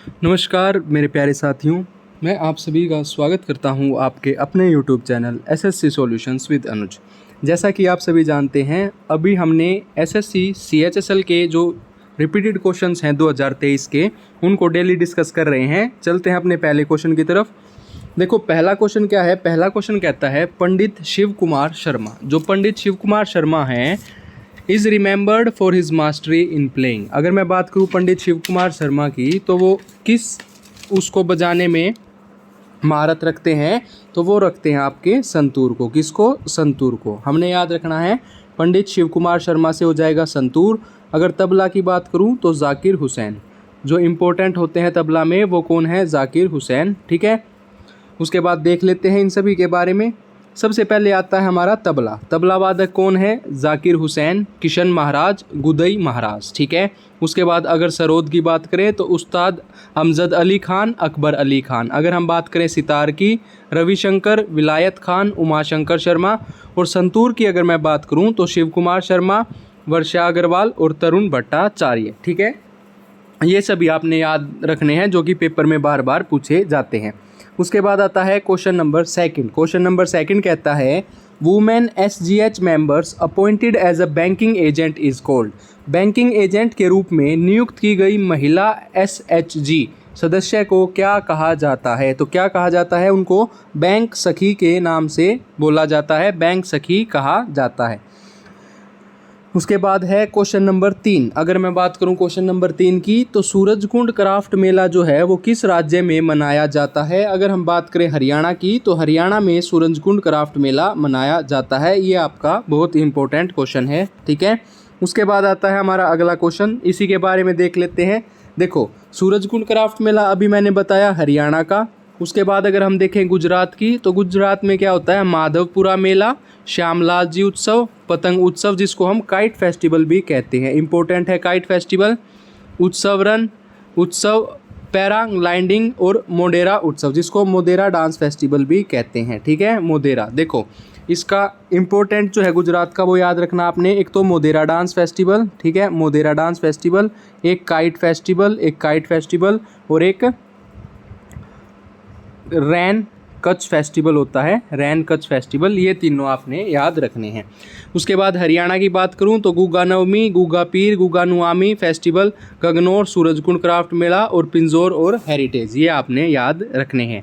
नमस्कार मेरे प्यारे साथियों, मैं आप सभी का स्वागत करता हूं आपके अपने YouTube channel SSC solutions with Anuj. जैसा कि आप सभी जानते हैं, अभी हमने एसएससी सीएचएसएल के जो रिपीटेड क्वेश्चंस हैं 2023 के, उनको डेली डिस्कस कर रहे हैं। चलते हैं अपने पहले क्वेश्चन की तरफ। देखो पहला क्वेश्चन क्या है। पहला क्वेश्चन कहता है पंडित शिव कुमार शर्मा। जो पंडित शिव कुमार शर्मा हैं is remembered for his mastery in playing. अगर मैं बात करूँ पंडित शिव कुमार शर्मा की, तो वो किस उसको बजाने में महारत रखते हैं, तो वो रखते हैं आपके संतूर को। किसको? संतूर को। हमने याद रखना है पंडित शिव कुमार शर्मा से हो जाएगा संतूर। अगर तबला की बात करूँ तो जाकिर हुसैन। जो इम्पोर्टेंट होते हैं तबला में वो कौन है? जाकिर हुसैन। ठीक है, उसके बाद देख लेते हैं इन सभी के बारे में। सबसे पहले आता है हमारा तबला। तबला वादक कौन है? जाकिर हुसैन, किशन महाराज, गुदई महाराज। ठीक है, उसके बाद अगर सरोद की बात करें तो उस्ताद अमजद अली खान, अकबर अली खान। अगर हम बात करें सितार की, रविशंकर, विलायत खान, उमाशंकर शर्मा। और संतूर की अगर मैं बात करूं तो शिव कुमार शर्मा, वर्षा अग्रवाल और तरुण भट्टाचार्य। ठीक है, ये सभी आपने याद रखने हैं जो कि पेपर में बार बार पूछे जाते हैं। उसके बाद आता है question number second. Question number second कहता है women SGH members appointed as a banking agent is called. Banking agent के रूप में नियुक्त की गई महिला एसएचजी सदस्य को क्या कहा जाता है? तो क्या कहा जाता है? उनको बैंक सखी के नाम से बोला जाता है, बैंक सखी कहा जाता है। उसके बाद है क्वेश्चन नंबर 3। अगर मैं बात करूं क्वेश्चन नंबर 3 की, तो सूरजकुंड क्राफ्ट मेला जो है वो किस राज्य में मनाया जाता है? अगर हम बात करें हरियाणा की, तो हरियाणा में सूरजकुंड क्राफ्ट मेला मनाया जाता है। ये आपका बहुत ही इंपॉर्टेंट क्वेश्चन है। ठीक है, उसके बाद आता है हमारा अगला क्वेश्चन, इसी के बारे में देख लेते हैं। देखो सूरजकुंड क्राफ्ट मेला अभी मैंने बताया हरियाणा का। उसके बाद अगर हम देखें गुजरात की, तो गुजरात में क्या होता है? माधवपुरा मेला, श्यामलाल जी उत्सव, पतंग उत्सव जिसको हम काइट फेस्टिवल भी कहते हैं। इंपॉर्टेंट है काइट फेस्टिवल, उत्सव रन उत्सव, पैराग्लाइडिंग और मोडेरा उत्सव जिसको मोदेरा डांस फेस्टिवल भी कहते हैं। ठीक है, मोदेरा। देखो इसका इंपॉर्टेंट जो है गुजरात का वो याद रखना आपने। एक तो मोदेरा डांस फेस्टिवल, ठीक है, मोदेरा डांस फेस्टिवल, एक काइट फेस्टिवल और एक रैन कच्छ फेस्टिवल होता है, रैन कच्छ फेस्टिवल। ये तीनों आपने याद रखने हैं। उसके बाद हरियाणा की बात करूं तो गुगा नवमी, गुगा पीर, गुगा नुआमी फेस्टिवल, गगनौर, सूरजकुंड क्राफ्ट मेला और पिंजौर और हेरिटेज, ये आपने याद रखने हैं।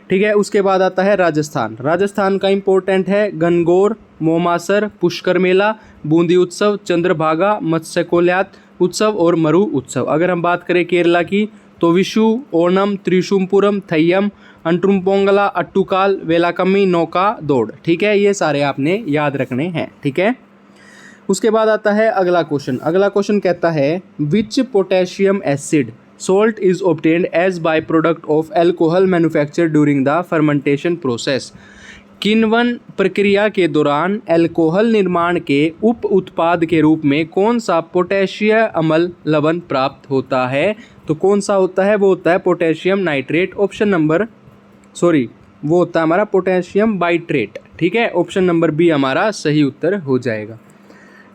ठीक है, उसके बाद आता है राजस्थान। राजस्थान का इंपॉर्टेंट है गणगौर, मोमासर, पुष्कर मेला, बूंदी उत्सव, चंद्रभागा, मत्स्यकोल्यात उत्सव और मरु उत्सव। अगर हम बात करें केरला की, तो विशु, ओणम, त्रिशुमपुरम, थय्यम, अंट्रुमपोंगला, अट्टुकाल, वेलाकम्मी, नौका दौड़। ठीक है, ये सारे आपने याद रखने हैं। ठीक है, उसके बाद आता है अगला क्वेश्चन। अगला क्वेश्चन कहता है which potassium acid salt is obtained as by product of alcohol manufacture during the fermentation process. किण्वन प्रक्रिया के दौरान एल्कोहल निर्माण के उप उत्पाद के रूप में कौन सा पोटेशियम अम्ल लवण प्राप्त होता है? तो कौन सा होता है? वो होता है पोटेशियम नाइट्रेट। वो होता है हमारा पोटेशियम बाइट्रेट। ठीक है, ऑप्शन नंबर बी हमारा सही उत्तर हो जाएगा।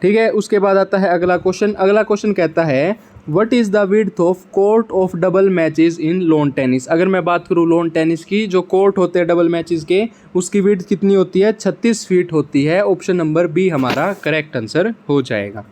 ठीक है, उसके बाद आता है अगला क्वेश्चन। अगला क्वेश्चन कहता है what is the width of court of double matches in lawn tennis. अगर मैं बात करूँ लॉन टेनिस की, जो कोर्ट होते हैं डबल मैचेस के, उसकी विड्थ कितनी होती है? 36 फीट होती है। ऑप्शन नंबर बी हमारा करेक्ट आंसर हो जाएगा।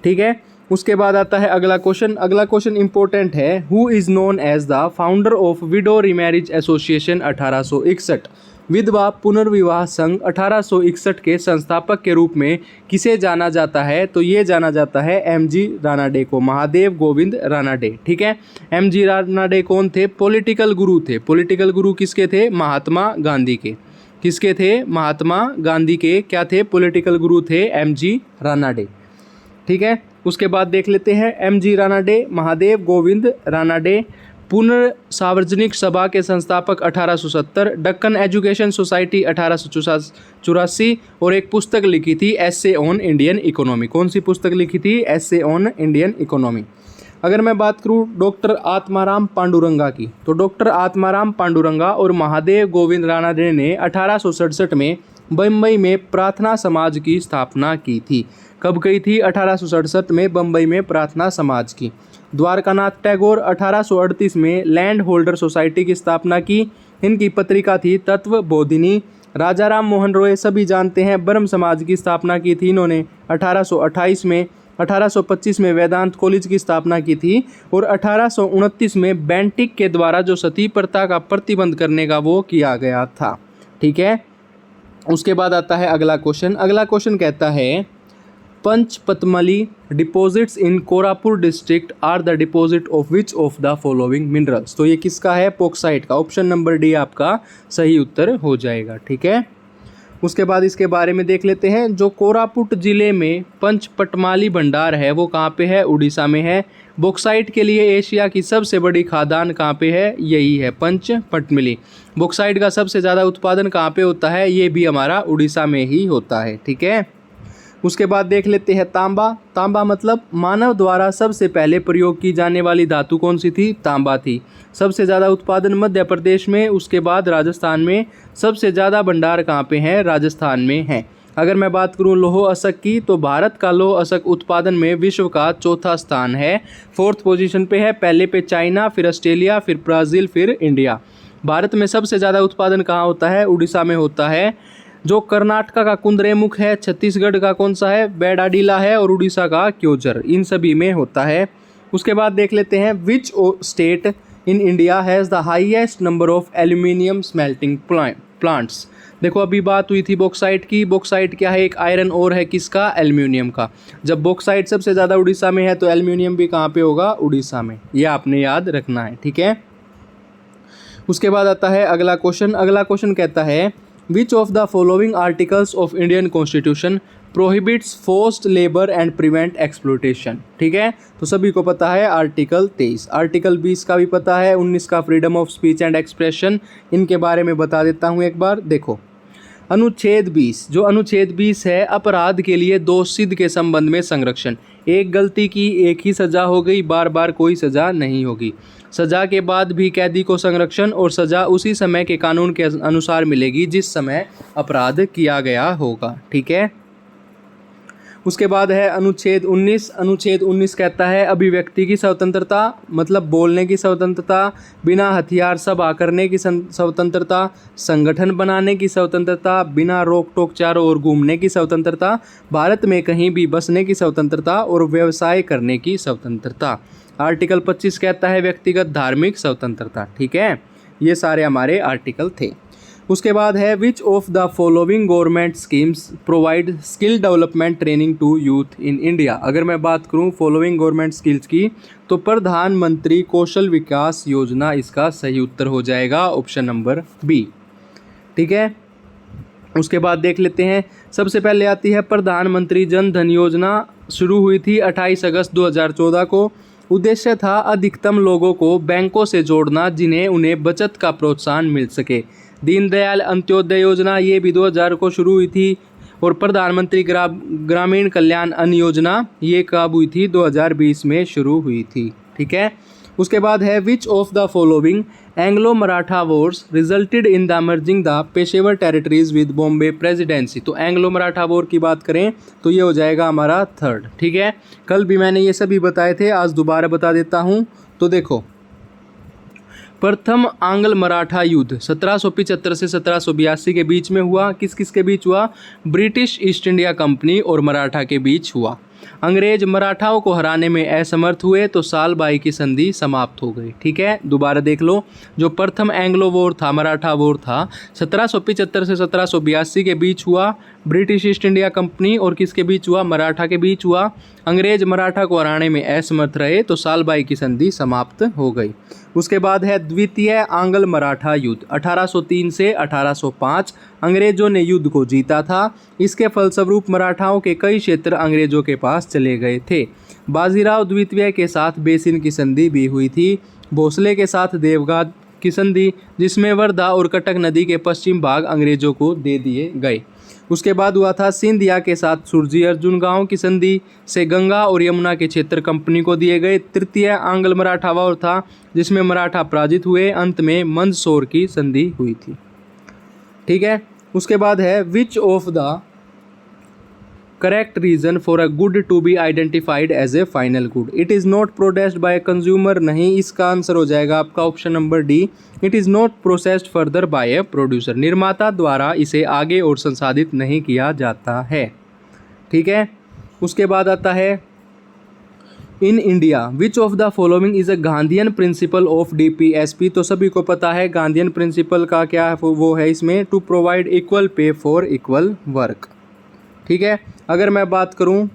ठीक है, उसके बाद आता है अगला क्वेश्चन। अगला क्वेश्चन इंपॉर्टेंट है who is known as the founder of widow remarriage association 1861। विधवा पुनर्विवाह संघ 1861 के संस्थापक के रूप में किसे जाना जाता है? तो ये जाना जाता है एमजी रानाडे को, महादेव गोविंद रानाडे। ठीक है, एमजी रानाडे कौन थे? पॉलिटिकल गुरु थे। पॉलिटिकल गुरु किसके थे? महात्मा गांधी के। किसके थे? महात्मा गांधी के क्या थे? पॉलिटिकल गुरु थे एमजी रानाडे। ठीक है, उसके बाद देख लेते हैं एमजी रानाडे, महादेव गोविंद रानाडे, पुनर्सार्वजनिक सभा के संस्थापक 1870, दक्कन एजुकेशन सोसाइटी 1884 और एक पुस्तक लिखी थी एसे ऑन इंडियन इकोनॉमी। कौन सी पुस्तक लिखी थी? Essay on Indian economy. अगर मैं बात करूं डॉक्टर आत्माराम पांडुरंगा की, तो डॉक्टर आत्माराम पांडुरंगा और महादेव गोविंद रानाडे ने 1867 में बम्बई में प्रार्थना समाज की स्थापना की थी। कब गई थी? 1867 में बम्बई में प्रार्थना समाज की। द्वारकानाथ टैगोर 1838 में लैंड होल्डर सोसाइटी की स्थापना की। इनकी पत्रिका थी तत्वबोधिनी। राजा राम मोहन रॉय सभी जानते हैं, ब्रह्म समाज की स्थापना की थी इन्होंने 1828 में। 1825 में वेदांत कॉलेज की स्थापना की थी और 1829 में बेंटिक के द्वारा जो सती प्रथा का प्रतिबंध करने का वो किया गया था। ठीक है, उसके बाद आता है अगला क्वेश्चन। अगला क्वेश्चन कहता है Panchpatmali deposits in Koraput district are the deposit of which of the following minerals. तो ये किसका है? बॉक्साइट का। ऑप्शन नंबर डी आपका सही उत्तर हो जाएगा। ठीक है, उसके बाद इसके बारे में देख लेते हैं। जो कोरापुट जिले में पंचपटमाली भंडार है वो कहाँ पे है? उड़ीसा में है। बॉक्साइट के लिए एशिया की सबसे बड़ी खादान कहाँ पे है? यही है पंचपटमली। बॉक्साइट का सबसे ज़्यादा उत्पादन कहाँ पे होता है? ये भी हमारा उड़ीसा में ही होता है। ठीक है, उसके बाद देख लेते हैं तांबा। तांबा मतलब मानव द्वारा सबसे पहले प्रयोग की जाने वाली धातु कौन सी थी? तांबा थी। सबसे ज़्यादा उत्पादन मध्य प्रदेश में, उसके बाद राजस्थान में। सबसे ज़्यादा भंडार कहाँ पे हैं? राजस्थान में है। अगर मैं बात करूँ लौह असक की, तो भारत का लौह असक उत्पादन में विश्व का चौथा स्थान है, 4th पोजीशन पे है। पहले पे चाइना, फिर ऑस्ट्रेलिया, फिर ब्राज़ील, फिर इंडिया। भारत में सबसे ज़्यादा उत्पादन कहाँ होता है? उड़ीसा में होता है। जो कर्नाटका का कुंद्रेमुख है, छत्तीसगढ़ का कौन सा है? बैडाडीला है, और उड़ीसा का क्योंझर, इन सभी में होता है। उसके बाद देख लेते हैं which state in India has the highest number of aluminium smelting plants. देखो अभी बात हुई थी बॉक्साइट की। बॉक्साइट क्या है? एक आयरन ओर है, किसका? एल्यूमिनियम का। जब बॉक्साइट सबसे ज़्यादा उड़ीसा में है तो एल्यूमिनियम भी कहाँ पे होगा? उड़ीसा में। ये आपने याद रखना है। ठीक है, उसके बाद आता है अगला क्वेश्चन। अगला क्वेश्चन कहता है which of the following articles of Indian constitution prohibits forced labour and prevent exploitation. ठीक है, तो सभी को पता है आर्टिकल 23। आर्टिकल 20 का भी पता है, 19 का freedom of speech and expression. इनके बारे में बता देता हूँ एक बार। देखो अनुच्छेद 20, जो अनुच्छेद 20 है, अपराध के लिए दोषसिद्ध के संबंध में संरक्षण। एक गलती की एक ही सज़ा हो गई, बार बार कोई सज़ा नहीं होगी। सज़ा के बाद भी कैदी को संरक्षण और सज़ा उसी समय के कानून के अनुसार मिलेगी जिस समय अपराध किया गया होगा। ठीक है, उसके बाद है अनुच्छेद 19। अनुच्छेद 19 कहता है अभिव्यक्ति की स्वतंत्रता, मतलब बोलने की स्वतंत्रता, बिना हथियार सभा करने की स्वतंत्रता, संगठन बनाने की स्वतंत्रता, बिना रोक टोक चारों ओर घूमने की स्वतंत्रता, भारत में कहीं भी बसने की स्वतंत्रता और व्यवसाय करने की स्वतंत्रता। आर्टिकल 25 कहता है व्यक्तिगत धार्मिक स्वतंत्रता। ठीक है, ये सारे हमारे आर्टिकल थे। उसके बाद है which of the following government schemes provide skill development training to youth in India. अगर मैं बात करूं फॉलोइंग गवर्नमेंट स्किल्स की, तो प्रधानमंत्री कौशल विकास योजना इसका सही उत्तर हो जाएगा, ऑप्शन नंबर बी। ठीक है, उसके बाद देख लेते हैं। सबसे पहले आती है प्रधानमंत्री जन धन योजना। शुरू हुई थी 28 अगस्त 2014 को। उद्देश्य था अधिकतम लोगों को बैंकों से जोड़ना जिन्हें उन्हें बचत का प्रोत्साहन मिल सके। दीनदयाल अंत्योदय योजना, ये भी 2000 को शुरू हुई थी। और प्रधानमंत्री ग्रामीण कल्याण अन्न योजना, ये कब हुई थी? 2020 में शुरू हुई थी। ठीक है, उसके बाद है which of the following Anglo Maratha Wars resulted in the merging the पेशेवर टेरिटरीज विद बॉम्बे प्रेसिडेंसी। तो एंग्लो मराठा वॉर की बात करें तो ये हो जाएगा हमारा 3rd। ठीक है, कल भी मैंने ये सभी बताए थे, आज दोबारा बता देता हूँ। तो देखो प्रथम आंग्ल मराठा युद्ध 1775 से 1782 के बीच में हुआ। किस किस के बीच हुआ? ब्रिटिश ईस्ट इंडिया कंपनी और मराठा के बीच हुआ। अंग्रेज मराठाओं को हराने में असमर्थ हुए तो सालबाई की संधि समाप्त हो गई। ठीक है, दोबारा देख लो। जो प्रथम एंग्लो वॉर था, मराठा वॉर था, 1775 से 1782 के बीच हुआ। ब्रिटिश ईस्ट इंडिया कंपनी और किसके बीच हुआ? मराठा के बीच हुआ। अंग्रेज मराठा को हराने में असमर्थ रहे तो सालबाई की संधि समाप्त हो गई। उसके बाद है द्वितीय आंग्ल मराठा युद्ध 1803 से 1805। अंग्रेजों ने युद्ध को जीता था। इसके फलस्वरूप मराठाओं के कई क्षेत्र अंग्रेजों के पास चले गए थे। बाजीराव द्वितीय के साथ बेसिन की संधि भी हुई थी। भोसले के साथ देवघाट की संधि, जिसमें वर्धा और कटक नदी के पश्चिम भाग अंग्रेजों को दे दिए गए। उसके बाद हुआ था सिंधिया के साथ सुरजी अर्जुन गांव की संधि से गंगा और यमुना के क्षेत्र कंपनी को दिए गए। तृतीय आंग्ल मराठा वॉर था जिसमें मराठा पराजित हुए। अंत में मंदसौर की संधि हुई थी। ठीक है, उसके बाद है which of the correct reason for a good to be identified as a final good. It is not processed by consumer, नहीं, इसका आंसर हो जाएगा आपका option number D. It is not processed further by a producer, निर्माता द्वारा इसे आगे और संसाधित नहीं किया जाता है। ठीक है, उसके बाद आता है in India which of the following is a Gandhian principle of DPSP। तो सभी को पता है गांधीयन प्रिंसिपल का क्या है, वो है इसमें to provide equal pay for equal work. ठीक है, अगर मैं बात करूं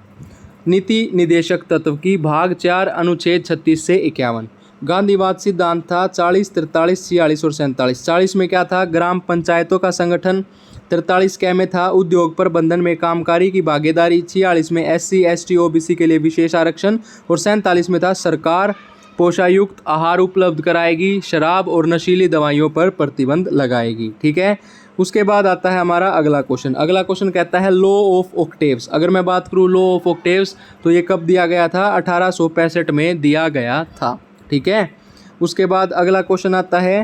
नीति निदेशक तत्व की, भाग 4 अनुच्छेद 36 से 51, गांधीवाद सिद्धांत था 40, 43, 46 और 47। 40 में क्या था, ग्राम पंचायतों का संगठन। 43 क्या में था, उद्योग प्रबंधन में कामकारी की भागीदारी। 46 में SC ST OBC के लिए विशेष आरक्षण। और 47 में था सरकार पोषायुक्त आहार उपलब्ध कराएगी, शराब और नशीली दवाइयों पर प्रतिबंध लगाएगी। ठीक है, उसके बाद आता है हमारा अगला क्वेश्चन। अगला क्वेश्चन कहता है लॉ ऑफ ऑक्टेव्स। अगर मैं बात करूँ लॉ ऑफ ऑक्टेव्स तो ये कब दिया गया था, 1865 में दिया गया था। ठीक है, उसके बाद अगला क्वेश्चन आता है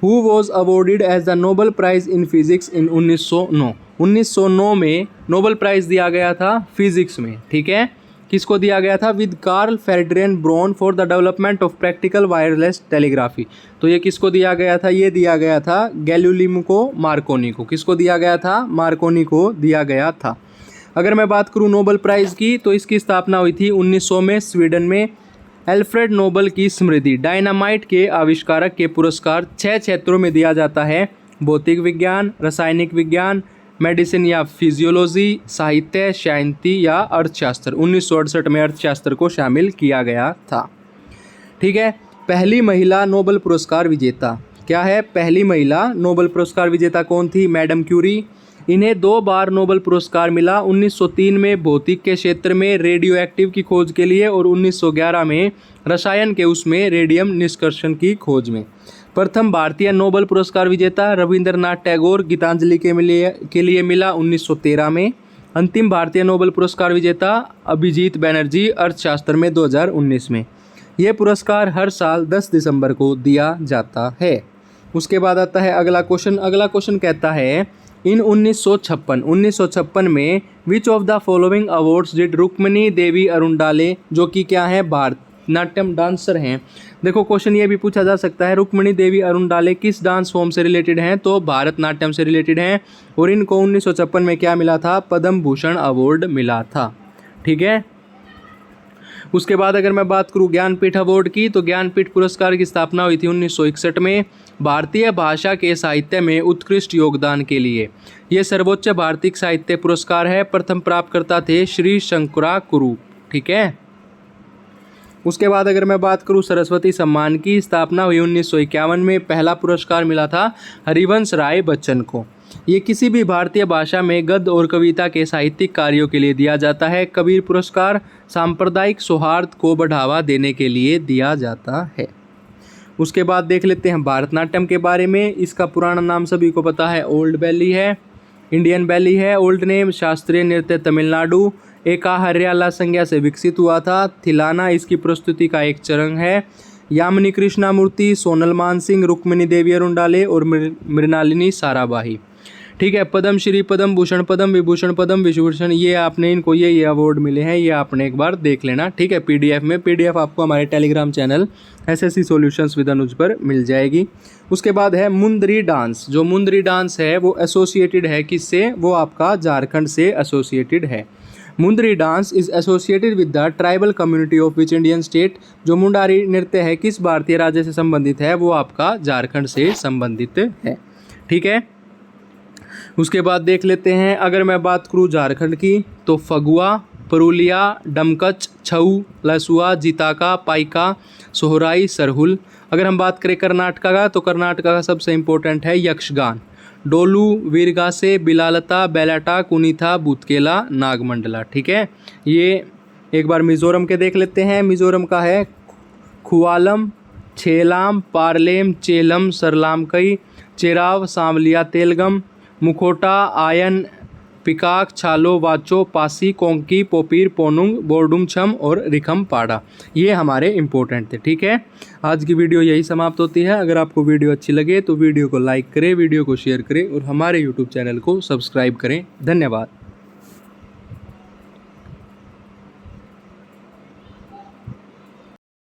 who was awarded as the Nobel prize in physics in 1909। 1909 में नोबेल प्राइज दिया गया था फिजिक्स में। ठीक है, किसको दिया गया था, विद कार्ल फेडरियन Braun for the development of practical wireless telegraphy. तो ये किसको दिया गया था, ये दिया गया था गैलीलियो मार्कोनी को। किसको दिया गया था, मार्कोनी को दिया गया था। अगर मैं बात करूँ नोबेल प्राइज़ की तो इसकी स्थापना हुई थी 1900 में स्वीडन में। एल्फ्रेड नोबेल की स्मृति, डायनामाइट के आविष्कारक के पुरस्कार 6 क्षेत्रों में दिया जाता है, भौतिक विज्ञान, रासायनिक विज्ञान, मेडिसिन या फिजियोलॉजी, साहित्य, शांति या अर्थशास्त्र। 1968 में अर्थशास्त्र को शामिल किया गया था। ठीक है, पहली महिला नोबेल पुरस्कार विजेता क्या है, पहली महिला नोबेल पुरस्कार विजेता कौन थी, मैडम क्यूरी। इन्हें 2 बार नोबेल पुरस्कार मिला, 1903 में भौतिक के क्षेत्र में रेडियो एक्टिव की खोज के लिए और 1911 में रसायन के उसमें रेडियम निष्कर्षण की खोज में। प्रथम भारतीय नोबेल पुरस्कार विजेता रविंद्रनाथ टैगोर गीतांजलि के लिए मिला 1913 में। अंतिम भारतीय नोबेल पुरस्कार विजेता अभिजीत बैनर्जी अर्थशास्त्र में 2019 में। यह पुरस्कार हर साल 10 दिसंबर को दिया जाता है। उसके बाद आता है अगला क्वेश्चन। अगला क्वेश्चन कहता है इन 1956 में which of the following awards did Rukmini Devi Arundale, जो कि क्या है भारतनाट्यम डांसर हैं। देखो क्वेश्चन ये भी पूछा जा सकता है रुक्मिणी देवी अरुणडाले किस डांस फॉर्म से रिलेटेड हैं, तो भारतनाट्यम से रिलेटेड हैं और इनको 1956 में क्या मिला था, पद्म भूषण अवार्ड मिला था। ठीक है, उसके बाद अगर मैं बात करूं ज्ञानपीठ अवार्ड की तो ज्ञानपीठ पुरस्कार की स्थापना हुई थी 1961 में भारतीय भाषा के साहित्य में उत्कृष्ट योगदान के लिए। यह सर्वोच्च भारतीय साहित्य पुरस्कार है। प्रथम प्राप्तकर्ता थे श्री शंकराकुरु। ठीक है, उसके बाद अगर मैं बात करूं सरस्वती सम्मान की स्थापना हुई 1951 में। पहला पुरस्कार मिला था हरिवंश राय बच्चन को। ये किसी भी भारतीय भाषा में गद्य और कविता के साहित्यिक कार्यों के लिए दिया जाता है। कबीर पुरस्कार सांप्रदायिक सौहार्द को बढ़ावा देने के लिए दिया जाता है। उसके बाद देख लेते हैं भारतनाट्यम के बारे में। इसका पुराना नाम सभी को पता है ओल्ड बैली है, इंडियन बैली है ओल्ड नेम। शास्त्रीय नृत्य तमिलनाडु, एकाहर्याला संज्ञा से विकसित हुआ था। थिलाना इसकी प्रस्तुति का एक चरण है। यामिनी कृष्णामूर्ति, सोनल मानसिंह, रुक्मिणी देवी अरुणडाले और मृणालिनी साराभाई। ठीक है, पद्म श्री, पद्म भूषण, पद्म विभूषण, पद्म विभूषण, ये आपने इनको ये अवार्ड मिले हैं, ये आपने एक बार देख लेना। ठीक है, PDF में PDF आपको हमारे Telegram channel SSC solutions with Anuj पर मिल जाएगी। उसके बाद है मुंदरी डांस। जो मुंदरी डांस है वो एसोसिएटेड है किससे, वो आपका झारखंड से एसोसिएटेड है। Mundari dance is associated with the tribal community of which Indian state. जो मुंडारी नृत्य है किस भारतीय राज्य से संबंधित है, वो आपका झारखंड से संबंधित है। ठीक है, उसके बाद देख लेते हैं अगर मैं बात करूँ झारखंड की तो फगुआ, पुरुलिया, डमकच, छऊ, लसुआ, जिताका, पाइका, सोहराई, सरहुल। अगर हम बात करें कर्नाटका का तो कर्नाटका का सबसे इम्पोर्टेंट है यक्षगान, डोलू, वीरगासे, बिलालता, बेलाटा, कुनीथा, बुतकेला, नागमंडला। ठीक है, ये एक बार मिज़ोरम के देख लेते हैं। मिज़ोरम का है खुआलम, छेलाम, पारलेम, चेलम, सरलामकई, चेराव, सांवलिया, तेलगम, मुखोटा, आयन, पिकाक, छालो, वाचो, पासी, कोंकी, पोपीर, पोनुंग, बोर्डुम छम और रिखम पाड़ा। ये हमारे इम्पोर्टेंट थे। ठीक है, आज की वीडियो यही समाप्त होती है। अगर आपको वीडियो अच्छी लगे तो वीडियो को लाइक करें, वीडियो को शेयर करें और हमारे यूट्यूब चैनल को सब्सक्राइब करें। धन्यवाद।